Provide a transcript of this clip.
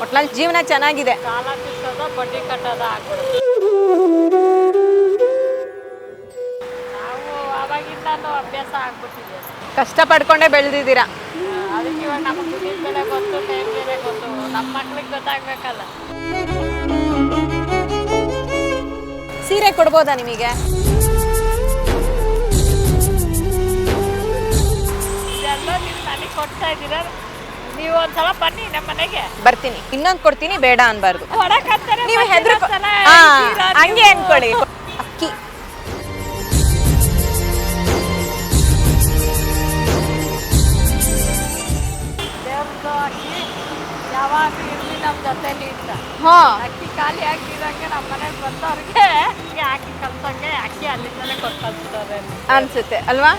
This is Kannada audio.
ಒಟ್ನಲ್ಲಿ ಜೀವನ ಚೆನ್ನಾಗಿದೆ. ಸಾಲ ತೀರ್ಸೋದು ಬಡ್ಡಿ ಕಟ್ಟೋದು ಆಗ್ಬಿಡುತ್ತೆ. ನಾವು ಅವಾಗಿಂದನೂ ಅಭ್ಯಾಸ ಆಗ್ಬಿಟ್ಟಿದೆ. ಕಷ್ಟ ಪಡ್ಕೊಂಡೇ ಬೆಳೆದಿದ್ದೀರಾ. ಅದಕ್ಕೆ ಇವಾಗ ನಮಗೆ ದುಡ್ಡಿನ ಬೆಲೆ ಗೊತ್ತು, ಟೈಮ್ ಬೆಲೆ ಗೊತ್ತು. ನಮ್ಮ ಮಕ್ಳಿಗೆ ಗೊತ್ತಾಗ್ಬೇಕಲ್ಲ. ಸೀರೆ ಕೊಡ್ಬೋದಾ ನಿಮಗೆ? ಇದೆಲ್ಲ ನೀವು ನನಗೆ ಕೊಡ್ತಾ ಇದ್ದೀರಾ. ನೀವು ಒಂದ್ಸಲ ಬನ್ನಿ ನಮ್ಮ ಮನೆಗೆ. ಬರ್ತೀನಿ. ಇನ್ನೊಂದು ಕೊಡ್ತೀನಿ, ಬೇಡ ಅನ್ಬಾರ್ದು. ಕೊಡಕಂತಾರೆ ನೀವು ಹಂಗೆ ಅನ್ಕೊಳ್ಳಿ. ಅಕ್ಕಿ ದೇವ್ರದ್ದು ಅಕ್ಕಿ ಯಾವಾಗ ಇರಲಿ ನಮ್ಮ ಜೊತೆಲಿ ಅಂತ. ಅಕ್ಕಿ ಖಾಲಿ ಆಗಿರಂಗೆ ನಮ್ಮ ಮನೆಗೆ ಬಂದವ್ರಿಗೆ ಹಾಕಿ ಕಲ್ಸಂಗೆ ಅಕ್ಕಿ ಅಲ್ಲಿಂದಲೇ ಕೊಟ್ಟು ಕಳಿಸ್ತಾರೆ ಅನ್ಸುತ್ತೆ ಅಲ್ವಾ?